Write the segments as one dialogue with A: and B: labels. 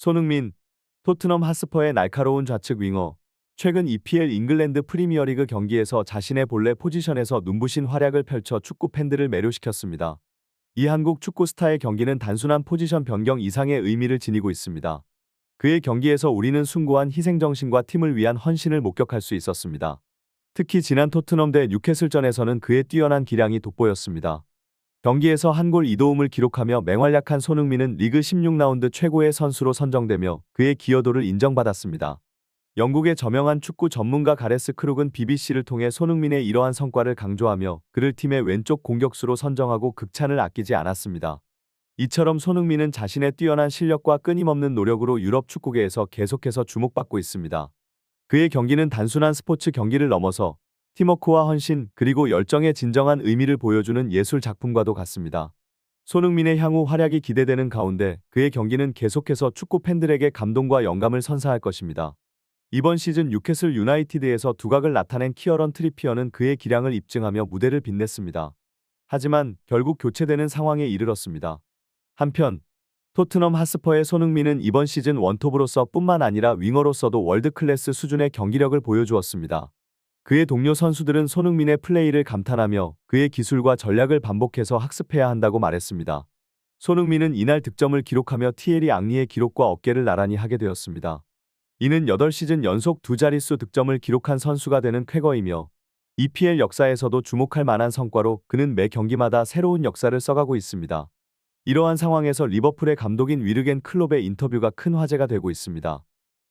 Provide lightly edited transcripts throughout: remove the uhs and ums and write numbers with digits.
A: 손흥민, 토트넘 핫스퍼의 날카로운 좌측 윙어. 최근 EPL 잉글랜드 프리미어리그 경기에서 자신의 본래 포지션에서 눈부신 활약을 펼쳐 축구 팬들을 매료시켰습니다. 이 한국 축구 스타의 경기는 단순한 포지션 변경 이상의 의미를 지니고 있습니다. 그의 경기에서 우리는 숭고한 희생정신과 팀을 위한 헌신을 목격할 수 있었습니다. 특히 지난 토트넘 대 뉴캐슬전에서는 그의 뛰어난 기량이 돋보였습니다. 경기에서 한 골 2도움을 기록하며 맹활약한 손흥민은 리그 16라운드 최고의 선수로 선정되며 그의 기여도를 인정받았습니다. 영국의 저명한 축구 전문가 가레스 크룩은 BBC를 통해 손흥민의 이러한 성과를 강조하며 그를 팀의 왼쪽 공격수로 선정하고 극찬을 아끼지 않았습니다. 이처럼 손흥민은 자신의 뛰어난 실력과 끊임없는 노력으로 유럽 축구계에서 계속해서 주목받고 있습니다. 그의 경기는 단순한 스포츠 경기를 넘어서 팀워크와 헌신 그리고 열정의 진정한 의미를 보여주는 예술 작품과도 같습니다. 손흥민의 향후 활약이 기대되는 가운데 그의 경기는 계속해서 축구 팬들에게 감동과 영감을 선사할 것입니다. 이번 시즌 뉴캐슬 유나이티드에서 두각을 나타낸 키어런 트리피어는 그의 기량을 입증하며 무대를 빛냈습니다. 하지만 결국 교체되는 상황에 이르렀습니다. 한편 토트넘 핫스퍼의 손흥민은 이번 시즌 원톱으로서 뿐만 아니라 윙어로서도 월드클래스 수준의 경기력을 보여주었습니다. 그의 동료 선수들은 손흥민의 플레이를 감탄하며 그의 기술과 전략을 반복해서 학습해야 한다고 말했습니다. 손흥민은 이날 득점을 기록하며 티에리 앙리의 기록과 어깨를 나란히 하게 되었습니다. 이는 8시즌 연속 두 자릿수 득점을 기록한 선수가 되는 쾌거이며 EPL 역사에서도 주목할 만한 성과로 그는 매 경기마다 새로운 역사를 써가고 있습니다. 이러한 상황에서 리버풀의 감독인 위르겐 클롭의 인터뷰가 큰 화제가 되고 있습니다.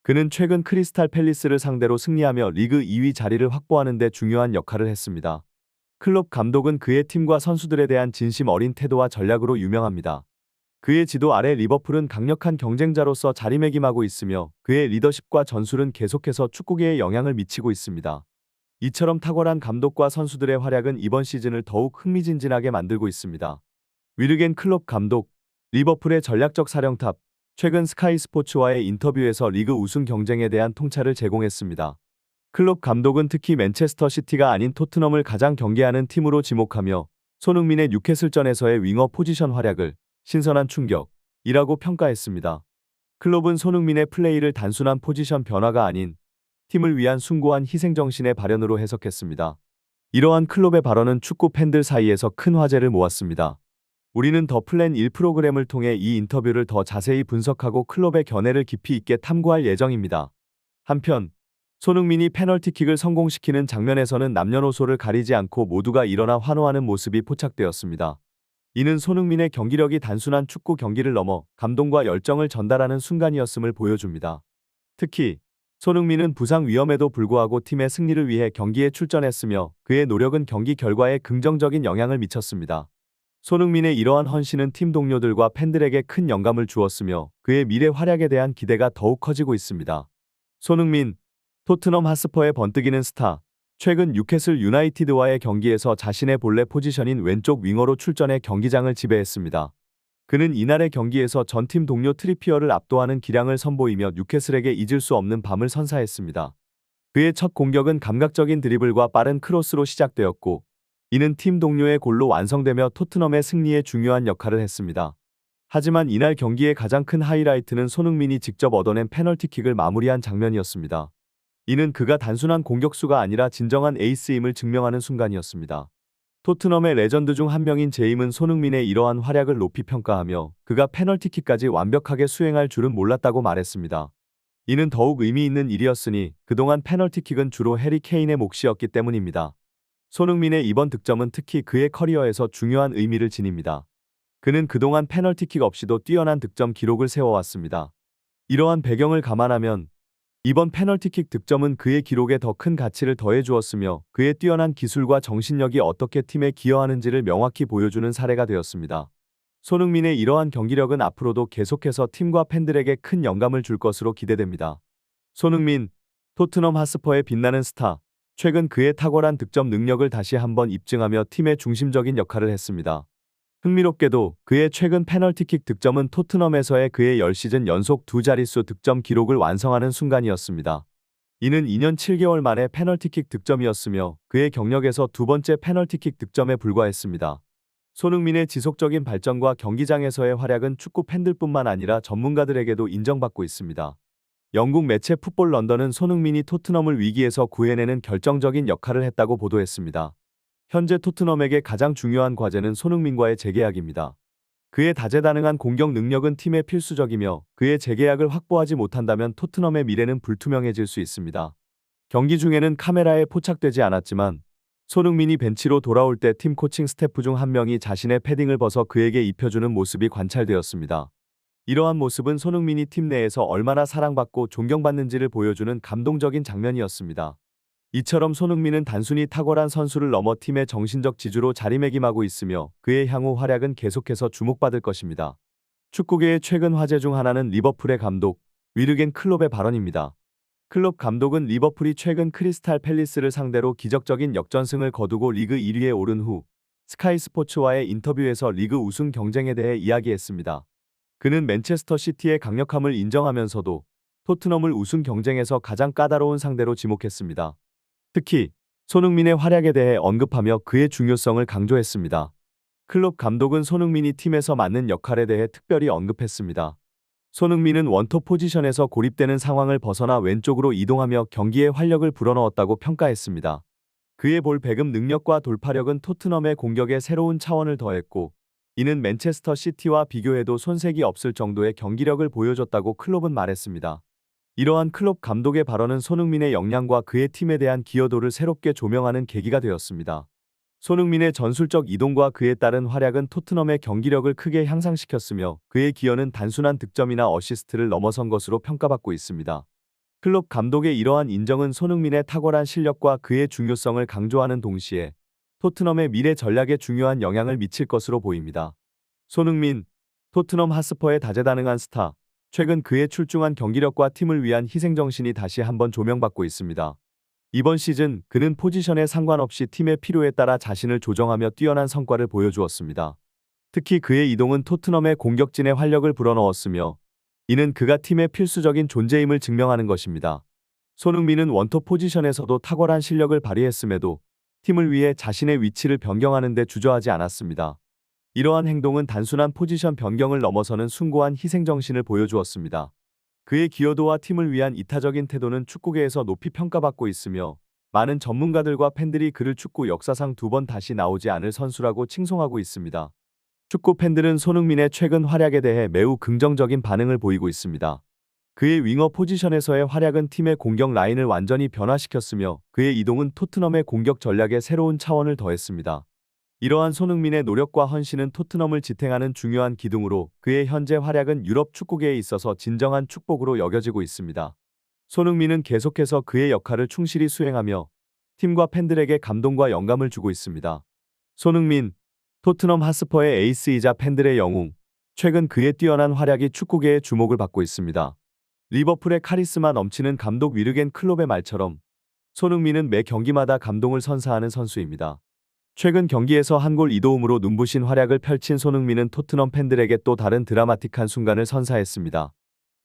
A: 그는 최근 크리스탈 팰리스를 상대로 승리하며 리그 2위 자리를 확보하는 데 중요한 역할을 했습니다. 클롭 감독은 그의 팀과 선수들에 대한 진심 어린 태도와 전략으로 유명합니다. 그의 지도 아래 리버풀은 강력한 경쟁자로서 자리매김하고 있으며 그의 리더십과 전술은 계속해서 축구계에 영향을 미치고 있습니다. 이처럼 탁월한 감독과 선수들의 활약은 이번 시즌을 더욱 흥미진진하게 만들고 있습니다. 위르겐 클롭 감독, 리버풀의 전략적 사령탑. 최근 스카이 스포츠와의 인터뷰에서 리그 우승 경쟁에 대한 통찰을 제공했습니다. 클롭 감독은 특히 맨체스터 시티가 아닌 토트넘을 가장 경계하는 팀으로 지목하며 손흥민의 뉴캐슬전에서의 윙어 포지션 활약을 신선한 충격이라고 평가했습니다. 클롭은 손흥민의 플레이를 단순한 포지션 변화가 아닌 팀을 위한 숭고한 희생정신의 발현으로 해석했습니다. 이러한 클롭의 발언은 축구 팬들 사이에서 큰 화제를 모았습니다. 우리는 더 플랜 1 프로그램을 통해 이 인터뷰를 더 자세히 분석하고 클롭의 견해를 깊이 있게 탐구할 예정입니다. 한편 손흥민이 페널티킥을 성공시키는 장면에서는 남녀노소를 가리지 않고 모두가 일어나 환호하는 모습이 포착되었습니다. 이는 손흥민의 경기력이 단순한 축구 경기를 넘어 감동과 열정을 전달하는 순간이었음을 보여줍니다. 특히 손흥민은 부상 위험에도 불구하고 팀의 승리를 위해 경기에 출전했으며 그의 노력은 경기 결과에 긍정적인 영향을 미쳤습니다. 손흥민의 이러한 헌신은 팀 동료들과 팬들에게 큰 영감을 주었으며 그의 미래 활약에 대한 기대가 더욱 커지고 있습니다. 손흥민, 토트넘 핫스퍼의 번뜩이는 스타. 최근 뉴캐슬 유나이티드와의 경기에서 자신의 본래 포지션인 왼쪽 윙어로 출전해 경기장을 지배했습니다. 그는 이날의 경기에서 전 팀 동료 트리피어를 압도하는 기량을 선보이며 뉴캐슬에게 잊을 수 없는 밤을 선사했습니다. 그의 첫 공격은 감각적인 드리블과 빠른 크로스로 시작되었고 이는 팀 동료의 골로 완성되며 토트넘의 승리에 중요한 역할을 했습니다. 하지만 이날 경기의 가장 큰 하이라이트는 손흥민이 직접 얻어낸 페널티킥을 마무리한 장면이었습니다. 이는 그가 단순한 공격수가 아니라 진정한 에이스임을 증명하는 순간이었습니다. 토트넘의 레전드 중 한 명인 제임은 손흥민의 이러한 활약을 높이 평가하며 그가 페널티킥까지 완벽하게 수행할 줄은 몰랐다고 말했습니다. 이는 더욱 의미 있는 일이었으니 그동안 페널티킥은 주로 해리 케인의 몫이었기 때문입니다. 손흥민의 이번 득점은 특히 그의 커리어에서 중요한 의미를 지닙니다. 그는 그동안 페널티킥 없이도 뛰어난 득점 기록을 세워왔습니다. 이러한 배경을 감안하면 이번 페널티킥 득점은 그의 기록에 더 큰 가치를 더해주었으며 그의 뛰어난 기술과 정신력이 어떻게 팀에 기여하는지를 명확히 보여주는 사례가 되었습니다. 손흥민의 이러한 경기력은 앞으로도 계속해서 팀과 팬들에게 큰 영감을 줄 것으로 기대됩니다. 손흥민, 토트넘 핫스퍼의 빛나는 스타. 최근 그의 탁월한 득점 능력을 다시 한번 입증하며 팀의 중심적인 역할을 했습니다. 흥미롭게도 그의 최근 페널티킥 득점은 토트넘에서의 그의 10시즌 연속 두 자릿수 득점 기록을 완성하는 순간이었습니다. 이는 2년 7개월 만에 페널티킥 득점이었으며 그의 경력에서 두 번째 페널티킥 득점에 불과했습니다. 손흥민의 지속적인 발전과 경기장에서의 활약은 축구 팬들뿐만 아니라 전문가들에게도 인정받고 있습니다. 영국 매체 풋볼 런던은 손흥민이 토트넘을 위기에서 구해내는 결정적인 역할을 했다고 보도했습니다. 현재 토트넘에게 가장 중요한 과제는 손흥민과의 재계약입니다. 그의 다재다능한 공격 능력은 팀에 필수적이며 그의 재계약을 확보하지 못한다면 토트넘의 미래는 불투명해질 수 있습니다. 경기 중에는 카메라에 포착되지 않았지만 손흥민이 벤치로 돌아올 때 팀 코칭 스태프 중 한 명이 자신의 패딩을 벗어 그에게 입혀주는 모습이 관찰되었습니다. 이러한 모습은 손흥민이 팀 내에서 얼마나 사랑받고 존경받는지를 보여주는 감동적인 장면이었습니다. 이처럼 손흥민은 단순히 탁월한 선수를 넘어 팀의 정신적 지주로 자리매김하고 있으며 그의 향후 활약은 계속해서 주목받을 것입니다. 축구계의 최근 화제 중 하나는 리버풀의 감독 위르겐 클롭의 발언입니다. 클롭 감독은 리버풀이 최근 크리스탈 팰리스를 상대로 기적적인 역전승을 거두고 리그 1위에 오른 후 스카이 스포츠와의 인터뷰에서 리그 우승 경쟁에 대해 이야기했습니다. 그는 맨체스터 시티의 강력함을 인정하면서도 토트넘을 우승 경쟁에서 가장 까다로운 상대로 지목했습니다. 특히 손흥민의 활약에 대해 언급하며 그의 중요성을 강조했습니다. 클롭 감독은 손흥민이 팀에서 맡는 역할에 대해 특별히 언급했습니다. 손흥민은 원톱 포지션에서 고립되는 상황을 벗어나 왼쪽으로 이동하며 경기에 활력을 불어넣었다고 평가했습니다. 그의 볼 배급 능력과 돌파력은 토트넘의 공격에 새로운 차원을 더했고 이는 맨체스터 시티와 비교해도 손색이 없을 정도의 경기력을 보여줬다고 클롭은 말했습니다. 이러한 클롭 감독의 발언은 손흥민의 역량과 그의 팀에 대한 기여도를 새롭게 조명하는 계기가 되었습니다. 손흥민의 전술적 이동과 그에 따른 활약은 토트넘의 경기력을 크게 향상시켰으며 그의 기여는 단순한 득점이나 어시스트를 넘어선 것으로 평가받고 있습니다. 클롭 감독의 이러한 인정은 손흥민의 탁월한 실력과 그의 중요성을 강조하는 동시에 토트넘의 미래 전략에 중요한 영향을 미칠 것으로 보입니다. 손흥민, 토트넘 핫스퍼의 다재다능한 스타, 최근 그의 출중한 경기력과 팀을 위한 희생정신이 다시 한번 조명받고 있습니다. 이번 시즌 그는 포지션에 상관없이 팀의 필요에 따라 자신을 조정하며 뛰어난 성과를 보여주었습니다. 특히 그의 이동은 토트넘의 공격진에 활력을 불어넣었으며 이는 그가 팀의 필수적인 존재임을 증명하는 것입니다. 손흥민은 원톱 포지션에서도 탁월한 실력을 발휘했음에도 팀을 위해 자신의 위치를 변경하는 데 주저하지 않았습니다. 이러한 행동은 단순한 포지션 변경을 넘어서는 숭고한 희생정신을 보여주었습니다. 그의 기여도와 팀을 위한 이타적인 태도는 축구계에서 높이 평가받고 있으며 많은 전문가들과 팬들이 그를 축구 역사상 2번 다시 나오지 않을 선수라고 칭송하고 있습니다. 축구 팬들은 손흥민의 최근 활약에 대해 매우 긍정적인 반응을 보이고 있습니다. 그의 윙어 포지션에서의 활약은 팀의 공격 라인을 완전히 변화시켰으며 그의 이동은 토트넘의 공격 전략에 새로운 차원을 더했습니다. 이러한 손흥민의 노력과 헌신은 토트넘을 지탱하는 중요한 기둥으로 그의 현재 활약은 유럽 축구계에 있어서 진정한 축복으로 여겨지고 있습니다. 손흥민은 계속해서 그의 역할을 충실히 수행하며 팀과 팬들에게 감동과 영감을 주고 있습니다. 손흥민, 토트넘 핫스퍼의 에이스이자 팬들의 영웅, 최근 그의 뛰어난 활약이 축구계의 주목을 받고 있습니다. 리버풀의 카리스마 넘치는 감독 위르겐 클롭의 말처럼 손흥민은 매 경기마다 감동을 선사하는 선수입니다. 최근 경기에서 한 골 2도움으로 눈부신 활약을 펼친 손흥민은 토트넘 팬들에게 또 다른 드라마틱한 순간을 선사했습니다.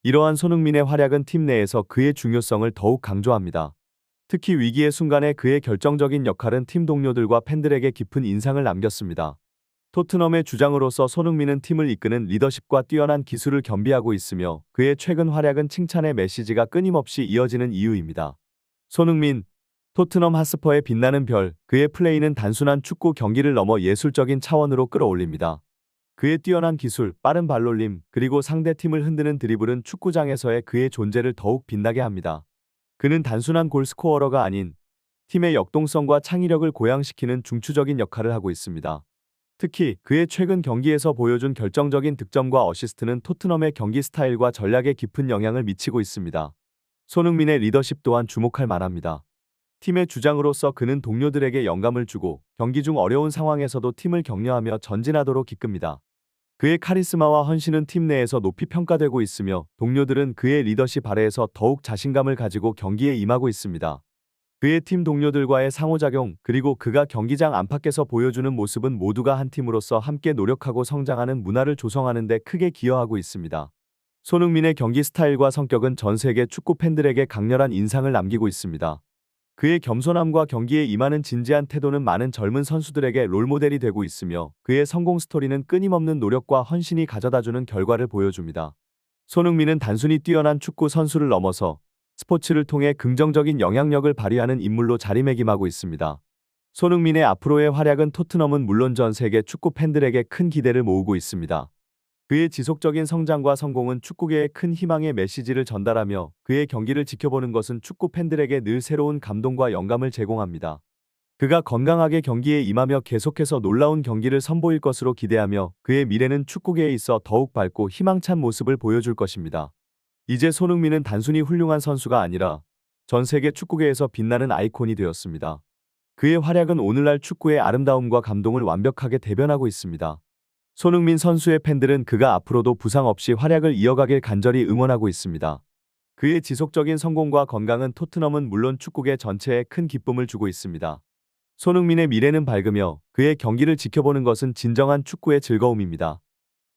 A: 이러한 손흥민의 활약은 팀 내에서 그의 중요성을 더욱 강조합니다. 특히 위기의 순간에 그의 결정적인 역할은 팀 동료들과 팬들에게 깊은 인상을 남겼습니다. 토트넘의 주장으로서 손흥민은 팀을 이끄는 리더십과 뛰어난 기술을 겸비하고 있으며 그의 최근 활약은 칭찬의 메시지가 끊임없이 이어지는 이유입니다. 손흥민, 토트넘 핫스퍼의 빛나는 별, 그의 플레이는 단순한 축구 경기를 넘어 예술적인 차원으로 끌어올립니다. 그의 뛰어난 기술, 빠른 발놀림, 그리고 상대팀을 흔드는 드리블은 축구장에서의 그의 존재를 더욱 빛나게 합니다. 그는 단순한 골스코어러가 아닌 팀의 역동성과 창의력을 고양시키는 중추적인 역할을 하고 있습니다. 특히 그의 최근 경기에서 보여준 결정적인 득점과 어시스트는 토트넘의 경기 스타일과 전략에 깊은 영향을 미치고 있습니다. 손흥민의 리더십 또한 주목할 만합니다. 팀의 주장으로서 그는 동료들에게 영감을 주고 경기 중 어려운 상황에서도 팀을 격려하며 전진하도록 이끕니다. 그의 카리스마와 헌신은 팀 내에서 높이 평가되고 있으며 동료들은 그의 리더십 아래에서 더욱 자신감을 가지고 경기에 임하고 있습니다. 그의 팀 동료들과의 상호작용 그리고 그가 경기장 안팎에서 보여주는 모습은 모두가 한 팀으로서 함께 노력하고 성장하는 문화를 조성하는 데 크게 기여하고 있습니다. 손흥민의 경기 스타일과 성격은 전 세계 축구 팬들에게 강렬한 인상을 남기고 있습니다. 그의 겸손함과 경기에 임하는 진지한 태도는 많은 젊은 선수들에게 롤모델이 되고 있으며 그의 성공 스토리는 끊임없는 노력과 헌신이 가져다주는 결과를 보여줍니다. 손흥민은 단순히 뛰어난 축구 선수를 넘어서 스포츠를 통해 긍정적인 영향력을 발휘하는 인물로 자리매김하고 있습니다. 손흥민의 앞으로의 활약은 토트넘은 물론 전 세계 축구 팬들에게 큰 기대를 모으고 있습니다. 그의 지속적인 성장과 성공은 축구계에 큰 희망의 메시지를 전달하며 그의 경기를 지켜보는 것은 축구 팬들에게 늘 새로운 감동과 영감을 제공합니다. 그가 건강하게 경기에 임하며 계속해서 놀라운 경기를 선보일 것으로 기대하며 그의 미래는 축구계에 있어 더욱 밝고 희망찬 모습을 보여줄 것입니다. 이제 손흥민은 단순히 훌륭한 선수가 아니라 전 세계 축구계에서 빛나는 아이콘이 되었습니다. 그의 활약은 오늘날 축구의 아름다움과 감동을 완벽하게 대변하고 있습니다. 손흥민 선수의 팬들은 그가 앞으로도 부상 없이 활약을 이어가길 간절히 응원하고 있습니다. 그의 지속적인 성공과 건강은 토트넘은 물론 축구계 전체에 큰 기쁨을 주고 있습니다. 손흥민의 미래는 밝으며 그의 경기를 지켜보는 것은 진정한 축구의 즐거움입니다.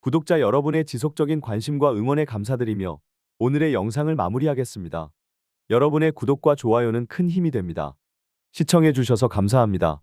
A: 구독자 여러분의 지속적인 관심과 응원에 감사드리며 오늘의 영상을 마무리하겠습니다. 여러분의 구독과 좋아요는 큰 힘이 됩니다. 시청해주셔서 감사합니다.